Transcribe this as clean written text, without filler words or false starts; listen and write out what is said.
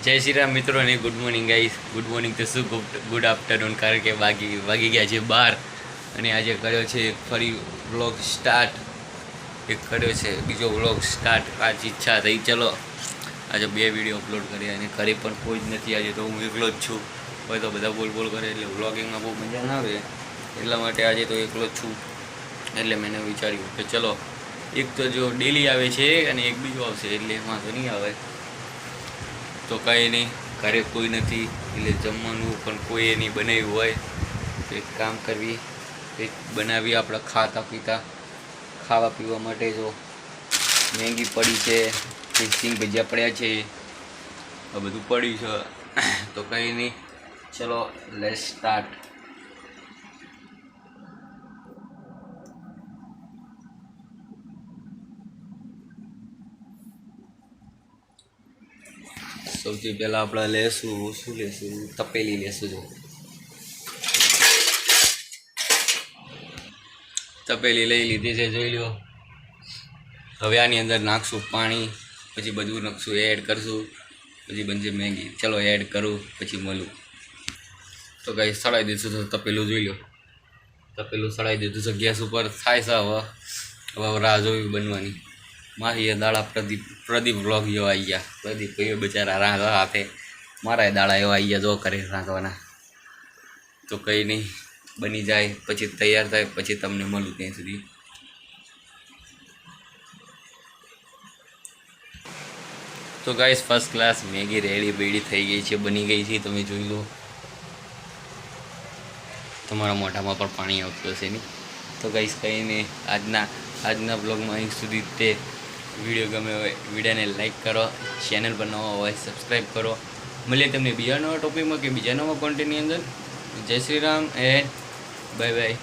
જય શ્રી રામ મિત્રો ને good morning guys. Good morning તો શું ગુડ આફ્ટરનૂન, કારણ કે વાગી ગયા છે 12 અને આજે કર્યો છે ફરી વ્લોગ સ્ટાર્ટ. એક કર્યો છે બીજો વ્લોગ સ્ટાર્ટ. આજ ઈચ્છા થઈ ચલો આજે 2 વિડીયો અપલોડ કર્યા અને ઘરે પણ કોઈ જ નથી. આજે તો હું એકલો જ છું. હોય તો બધા બોલ કરે એટલે વ્લોગિંગમાં બહુ મજા ના આવે, એટલા માટે આજે તો એકલો જ છું. એટલે મેં વિચાર્યું કે ચલો એક તો જો ડેલી આવે છે અને એક બીજો આવશે, એટલે એમાં તો નહીં આવે તો કંઈ નહીં. ઘરે કોઈ નથી એટલે જમવાનું પણ કોઈ નહીં બનાવ્યું હોય તો એક કામ કરવી, એક બનાવી આપણે ખાવા પીવા માટે. જો મેગી પડી છે, સિંગ ભજીયા પડ્યા છે, આ બધું પડ્યું છે તો કંઈ નહીં. ચલો લેટ્સ સ્ટાર્ટ. સૌથી પહેલાં આપણે લેશું તપેલી લેશું. જો તપેલી લઈ લીધી છે, જોઈ લો. હવે આની અંદર નાખશું પાણી, પછી બધું નાખશું, એડ કરશું, પછી બનશે મેગી. ચલો એડ કરું પછી મળું. તો કંઈ સળાઈ દઈશું. તો તપેલું જોઈ લો, તપેલું સળાઈ દીધું છે ગેસ ઉપર. થાય છે હવે રાહ જોવી બનવાની. મારી દાડા પ્રદીપ વ્લોગ જેવા આવી ગયા. પ્રદીપ ભાઈ બચારા રાંધવા હાથે, મારા દાડા એવા આવી ગયા જો કરે રાંધવાના. તો કંઈ નહીં, બની જાય પછી તૈયાર થાય પછી તમને મળું ત્યાં સુધી. તો guys first class Maggi ready બેડી થઈ ગઈ છે, બની ગઈ છે. તમે જોઈ લો, તમારા મોઢામાં પણ પાણી આવતું હશે નહીં. તો ગાઈસ કંઈ નહીં, આજના બ્લોગમાં અહીં સુધી. તે વિડીયો ગમે હોય વિડીયોને લાઈક કરો, ચેનલ પર નવા હોય સબસ્ક્રાઈબ કરો. મળીએ તમને બીજા નવા ટોપિકમાં કે બીજા નવા કોન્ટેન્ટની અંદર. જય Shri Ram and bye bye.